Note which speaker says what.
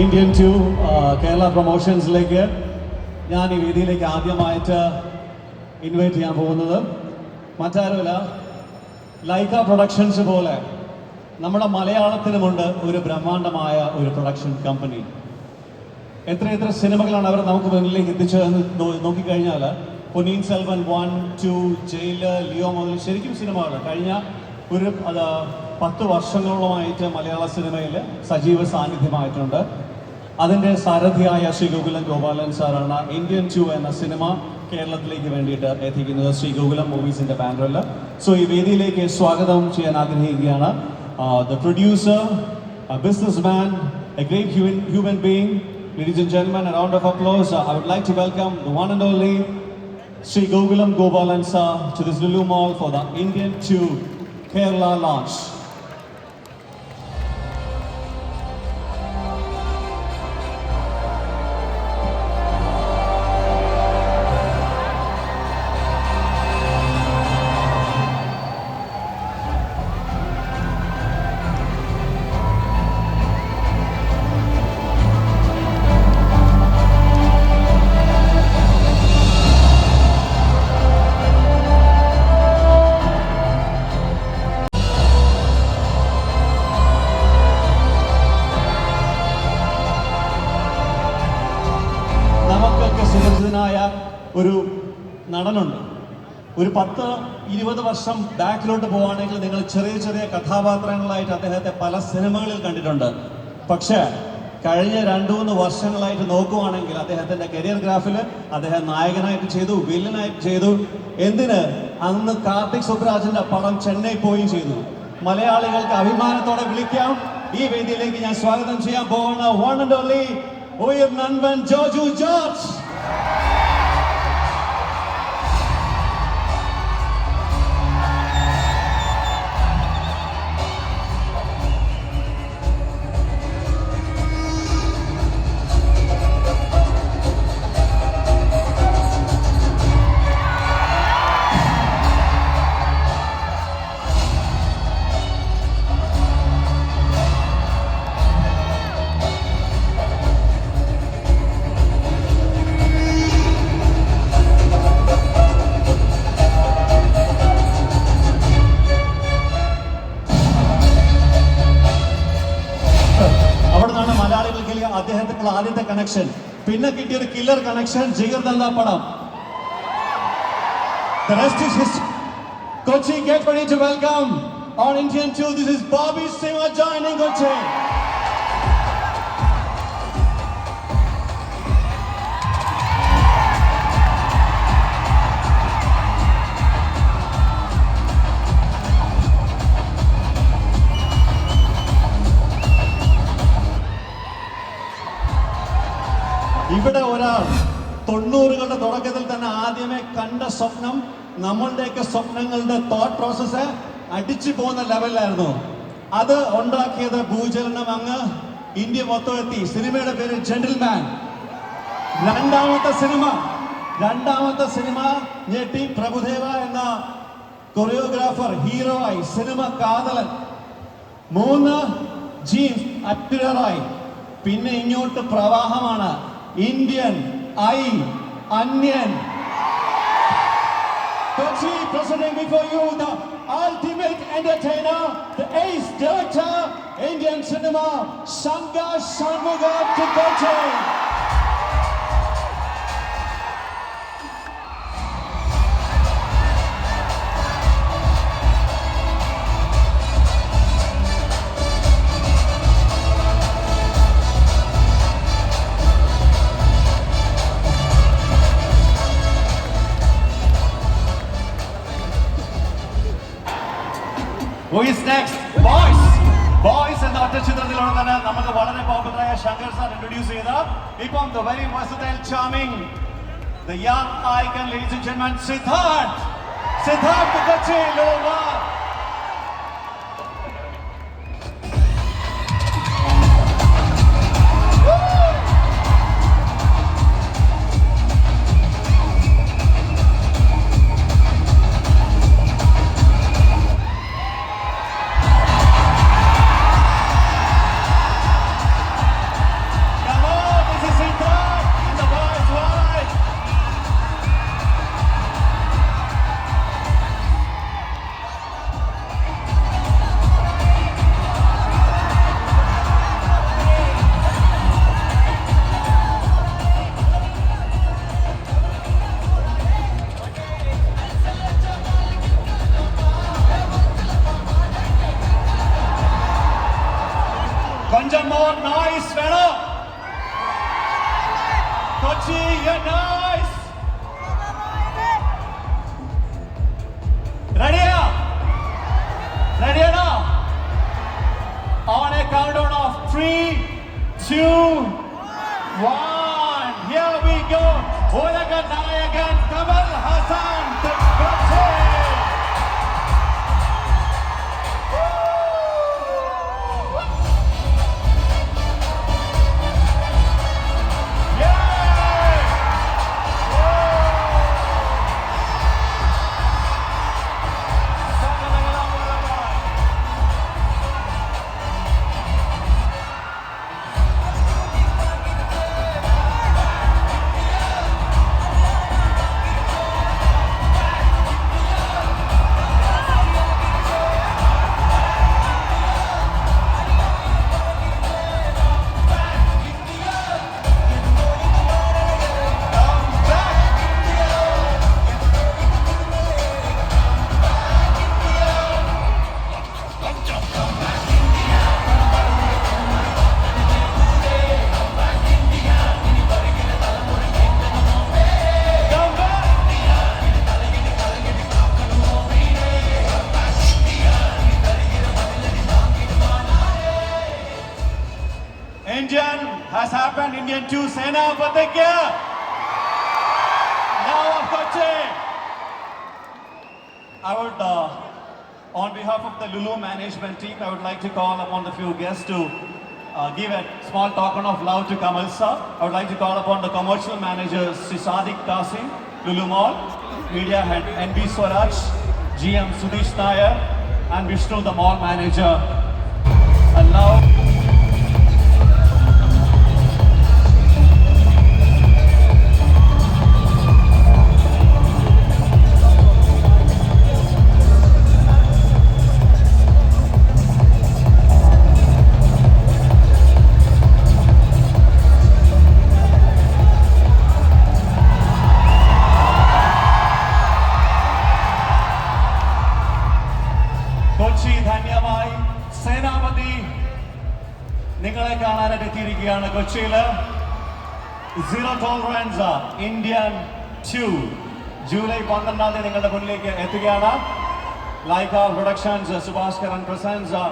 Speaker 1: Indian two Kerala പ്രൊമോഷൻസിലേക്ക് ഞാൻ ഈ വേദിയിലേക്ക് ആദ്യമായിട്ട് ഇൻവൈറ്റ് ചെയ്യാൻ പോകുന്നത് മറ്റാരുമല്ല, ലൈക്ക പ്രൊഡക്ഷൻസ് പോലെ നമ്മുടെ മലയാളത്തിനുമുണ്ട് ഒരു ബ്രഹ്മാണ്ഡമായ ഒരു പ്രൊഡക്ഷൻ കമ്പനി. എത്ര സിനിമകളാണ് അവർ നമുക്ക് മുന്നിലേക്ക് എത്തിച്ചതെന്ന് നോക്കിക്കഴിഞ്ഞാൽ പൊന്നിയിൻ സെൽവൻ 1, 2, ജയില്, ലിയോ മുതൽ ശരിക്കും സിനിമകൾ കഴിഞ്ഞ ഒരു 10 വർഷങ്ങളോളമായിട്ട് മലയാള സിനിമയിൽ സജീവ സാന്നിധ്യമായിട്ടുണ്ട്. അതിൻ്റെ സാരഥിയായ ശ്രീ ഗോകുലം ഗോപാലൻ സാറാണ് ഇന്ത്യൻ 2 എന്ന സിനിമ കേരളത്തിലേക്ക് വേണ്ടിയിട്ട് എത്തിക്കുന്നത്, ശ്രീ ഗോകുലം മൂവീസിൻ്റെ ബാനറിൽ. സോ ഈ വേദിയിലേക്ക് സ്വാഗതം ചെയ്യാൻ ആഗ്രഹിക്കുകയാണ് the producer, a businessman, a great human being. Ladies and gentlemen, a round of applause. I would like to welcome the one and only Sri Gokulam Gopalan sir to this Lulu Mall for the Indian 2 Kerala launch. സുപരിചിതനായ ഒരു നടനുണ്ട്. ഒരു 10-20 വർഷം ബാക്കിലോട്ട് പോവുകയാണെങ്കിൽ നിങ്ങൾ ചെറിയ കഥാപാത്രങ്ങളായിട്ട് അദ്ദേഹത്തെ പല സിനിമകളിൽ കണ്ടിട്ടുണ്ട്. പക്ഷേ കഴിഞ്ഞ 2-3 വർഷങ്ങളായിട്ട് നോക്കുവാണെങ്കിൽ അദ്ദേഹത്തിൻ്റെ കരിയർ ഗ്രാഫിൽ അദ്ദേഹം നായകനായിട്ട് ചെയ്തു, വില്ലനായിട്ട് ചെയ്തു. എന്തിന് അന്ന് കാർത്തിക് സുബ്രാജിന്റെ പടം ചെന്നൈ പോയി ചെയ്തു. മലയാളികൾക്ക് അഭിമാനത്തോടെ വിളിക്കാം. ഈ വേദിയിലേക്ക് ഞാൻ സ്വാഗതം ചെയ്യാൻ പോകുന്ന വൺ ആൻഡ് ഓൺലി ഉയർ നൻപൻ ജോജു ജോർജ്. അദ്ദേഹത്തിനുള്ള ആദ്യത്തെ കണക്ഷൻ, പിന്നെ കിട്ടിയൊരു കില്ലർ കണക്ഷൻ ജിഗർദണ്ഡ പടം. The rest is history. Kochi, get ready to welcome on Indian 2. This is Bobby Simha joining Kochi. ഇവിടെ ഒരാൾ 90കളുടെ തുടക്കത്തിൽ തന്നെ ആദ്യമേ കണ്ട സ്വപ്നം, നമ്മളുടെയൊക്കെ സ്വപ്നങ്ങളുടെ തോട്ട് പ്രോസസ്സ് അടിച്ചു പോകുന്ന ലെവലിലായിരുന്നു. അത് ഉണ്ടാക്കിയത് ഭൂചലനം അങ്ങ് ഇന്ത്യ മൊത്തം എത്തി. സിനിമയുടെ പേര് ജെന്റിൽമാൻ. രണ്ടാമത്തെ സിനിമ ഞെട്ടി. പ്രഭുദേവ എന്ന കൊറിയോഗ്രാഫർ ഹീറോ ആയി. സിനിമ കാതലൻ. 3 ജീൻസ് അക്ടറായി. പിന്നെ ഇങ്ങോട്ട് പ്രവാഹമാണ്. Indian, Anyan. Kochi, presenting before you the ultimate entertainer, the ace director, Indian cinema, Shankar Shanmugam to Kochi. Who is next? Boys എന്ന ഒറ്റ ചിത്രത്തിലൂടെ തന്നെ നമുക്ക് വളരെ പോപ്പുലറായ ശങ്കർ സാർ ഇൻട്രൊഡ്യൂസ് ചെയ്ത ഇപ്പം the very versatile, charming, the young icon, ladies and gentlemen, Siddharth Kochi Loma. Kochi, you're nice. Ready? Ready now? On a countdown of 3, 2, 1. Here we go. Udagan Nayagan Kamal Hassan to Kochi. Indian has happened. Indian 2 Sena Patakya. Now of Kochi. I would, on behalf of the Lulu management team, I would like to call upon the few guests to give a small token of love to Kamal sir. I would like to call upon the commercial managers Sadiq Qasim, Lulu Mall, media head NB Swaraj, GM Sudesh Nair, and Vishnu, the mall manager. And now. Kochi ധന്യമായി സേനാപതി നിങ്ങളെ കാണാനായിട്ട് എത്തിയിരിക്കുകയാണ് കൊച്ചിയിൽ. Zero tolerance Indian 2 July 12 നിങ്ങളുടെ മുന്നിലേക്ക് എത്തുകയാണ്. Lyca productions Subaskaran presence